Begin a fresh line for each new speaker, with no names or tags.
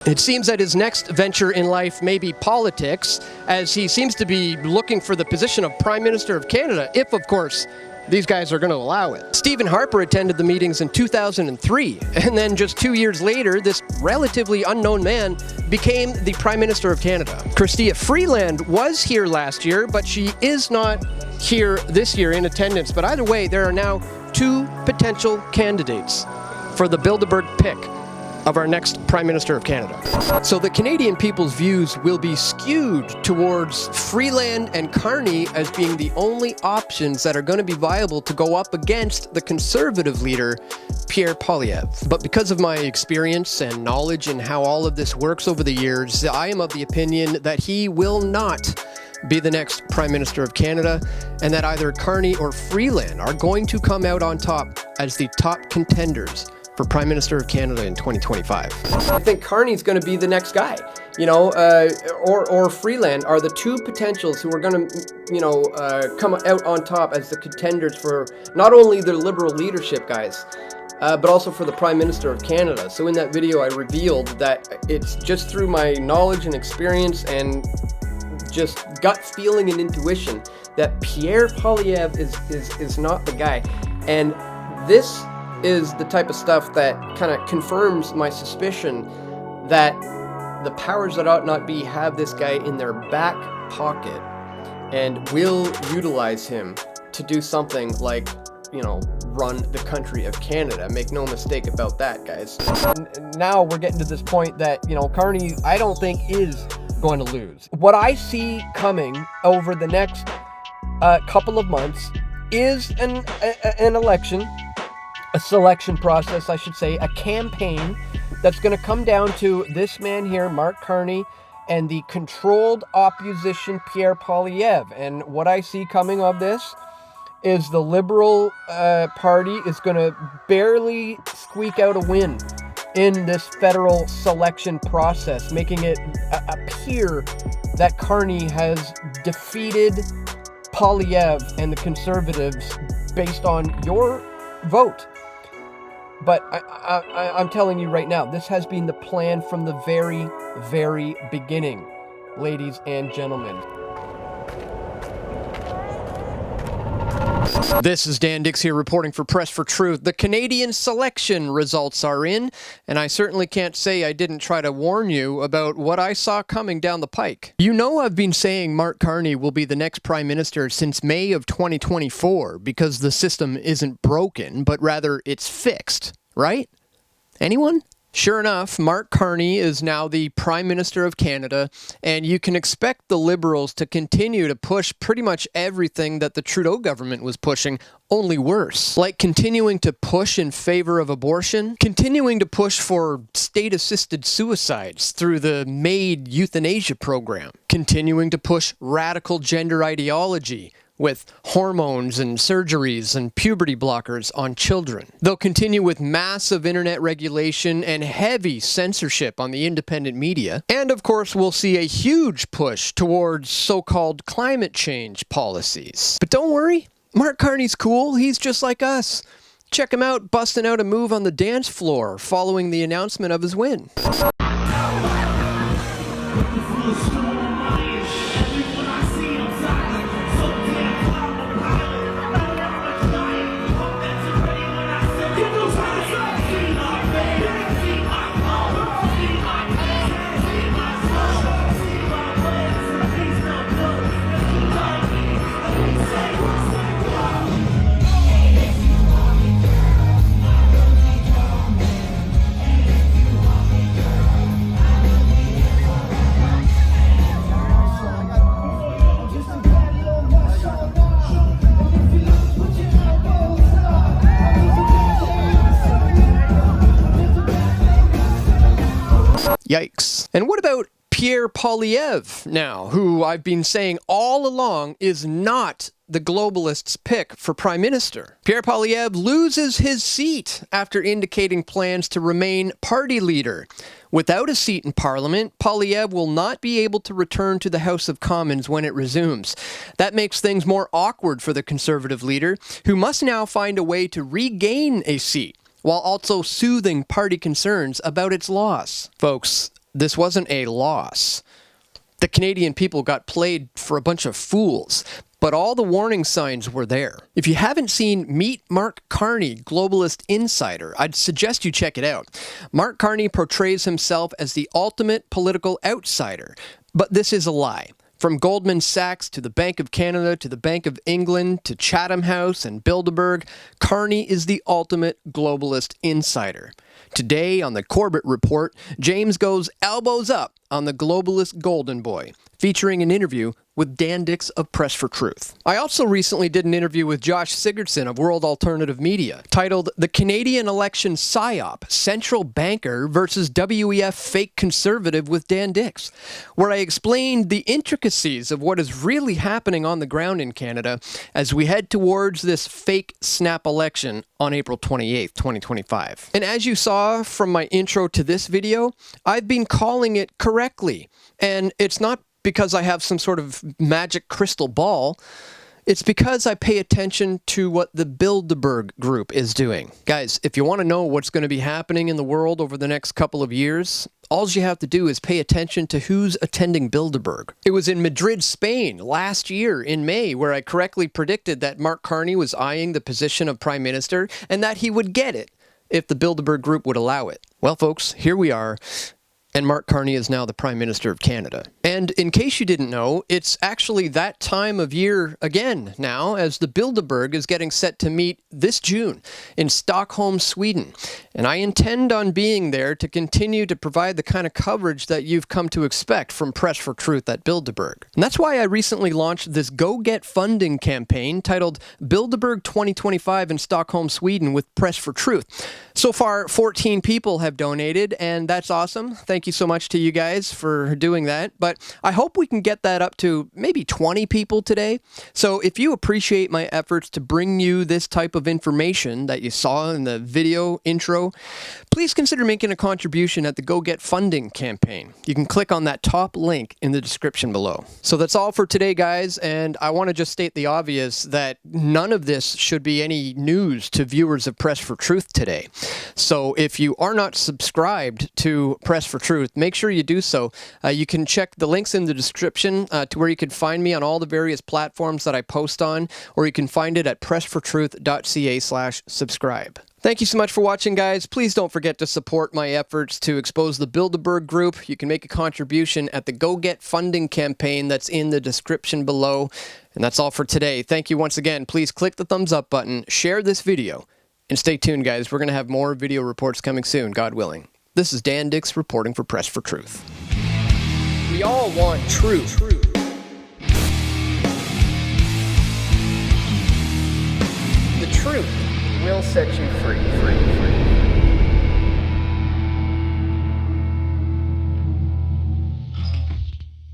It seems that his next venture in life may be politics, as he seems to be looking for the position of Prime Minister of Canada, if, of course, these guys are going to allow it. Stephen Harper attended the meetings in 2003, and then just 2 years later, this relatively unknown man became the Prime Minister of Canada. Chrystia Freeland was here last year, but she is not here this year in attendance. But either way, there are now two potential candidates for the Bilderberg pick of our next Prime Minister of Canada. So the Canadian people's views will be skewed towards Freeland and Carney as being the only options that are going to be viable to go up against the Conservative leader, Pierre Poilievre. But because of my experience and knowledge in how all of this works over the years, I am of the opinion that he will not be the next Prime Minister of Canada, and that either Carney or Freeland are going to come out on top as the top contenders for Prime Minister of Canada in 2025. I think Carney's going to be the next guy, or Freeland are the two potentials who are going to, come out on top as the contenders for not only the Liberal leadership guys, but also for the Prime Minister of Canada. So in that video, I revealed that it's just through my knowledge and experience and just gut feeling and intuition that Pierre Poilievre is not the guy. And this is the type of stuff that kind of confirms my suspicion that the powers that ought not be have this guy in their back pocket and will utilize him to do something like, run the country of Canada. Make no mistake about that, guys. And now we're getting to this point that, Carney, I don't think is going to lose. What I see coming over the next couple of months is an election, a selection process, I should say, a campaign that's going to come down to this man here, Mark Carney, and the controlled opposition, Pierre Poilievre. And what I see coming of this is the Liberal Party is going to barely squeak out a win in this federal selection process, making it appear that Carney has defeated Poilievre and the Conservatives based on your vote. But I'm telling you right now, this has been the plan from the very, very beginning, ladies and gentlemen. This is Dan Dicks here reporting for Press for Truth. The Canadian selection results are in, and I certainly can't say I didn't try to warn you about what I saw coming down the pike. I've been saying Mark Carney will be the next Prime Minister since May of 2024 because the system isn't broken, but rather it's fixed, right? Anyone? Sure enough, Mark Carney is now the Prime Minister of Canada, and you can expect the Liberals to continue to push pretty much everything that the Trudeau government was pushing, only worse. Like continuing to push in favor of abortion, continuing to push for state-assisted suicides through the MAID euthanasia program, continuing to push radical gender ideology with hormones and surgeries and puberty blockers on children. They'll continue with massive internet regulation and heavy censorship on the independent media. And of course, we'll see a huge push towards so-called climate change policies. But don't worry, Mark Carney's cool. He's just like us. Check him out busting out a move on the dance floor following the announcement of his win. Yikes. And what about Pierre Poilievre now, who I've been saying all along is not the globalists' pick for Prime Minister? Pierre Poilievre loses his seat after indicating plans to remain party leader. Without a seat in Parliament, Poilievre will not be able to return to the House of Commons when it resumes. That makes things more awkward for the Conservative leader, who must now find a way to regain a seat, while also soothing party concerns about its loss. Folks, this wasn't a loss. The Canadian people got played for a bunch of fools, but all the warning signs were there. If you haven't seen Meet Mark Carney, Globalist Insider, I'd suggest you check it out. Mark Carney portrays himself as the ultimate political outsider, but this is a lie. From Goldman Sachs to the Bank of Canada to the Bank of England to Chatham House and Bilderberg, Carney is the ultimate globalist insider. Today on the Corbett Report, James goes elbows up on the globalist golden boy, featuring an interview with Dan Dicks of Press for Truth. I also recently did an interview with Josh Sigurdson of World Alternative Media, titled The Canadian Election PSYOP, Central Banker versus WEF Fake Conservative with Dan Dicks, where I explained the intricacies of what is really happening on the ground in Canada as we head towards this fake snap election on April 28th, 2025. And as you saw from my intro to this video, I've been calling it correctly. And it's not because I have some sort of magic crystal ball. It's because I pay attention to what the Bilderberg group is doing. Guys, if you want to know what's going to be happening in the world over the next couple of years, all you have to do is pay attention to who's attending Bilderberg. It was in Madrid, Spain, last year in May, where I correctly predicted that Mark Carney was eyeing the position of Prime Minister and that he would get it if the Bilderberg group would allow it. Well, folks, here we are. And Mark Carney is now the Prime Minister of Canada. And in case you didn't know, it's actually that time of year again now, as the Bilderberg is getting set to meet this June in Stockholm, Sweden. And I intend on being there to continue to provide the kind of coverage that you've come to expect from Press for Truth at Bilderberg. And that's why I recently launched this Go Get Funding campaign titled Bilderberg 2025 in Stockholm, Sweden with Press for Truth. So far, 14 people have donated, and that's awesome. Thank you so much to you guys for doing that. But I hope we can get that up to maybe 20 people today. So if you appreciate my efforts to bring you this type of information that you saw in the video intro, please consider making a contribution at the Go Get Funding campaign. You can click on that top link in the description below. So that's all for today, guys. And I want to just state the obvious that none of this should be any news to viewers of Press for Truth today. So if you are not subscribed to Press for Truth, make sure you do so. You can check the links in the description to where you can find me on all the various platforms that I post on, or you can find it at pressfortruth.ca/subscribe. Thank you so much for watching, guys. Please don't forget to support my efforts to expose the Bilderberg group. You can make a contribution at the Go Get Funding campaign that's in the description below. And that's all for today. Thank you once again. Please click the thumbs up button, share this video, and stay tuned, guys. We're going to have more video reports coming soon, God willing. This is Dan Dicks reporting for Press for Truth. We all want truth. The truth will set you free.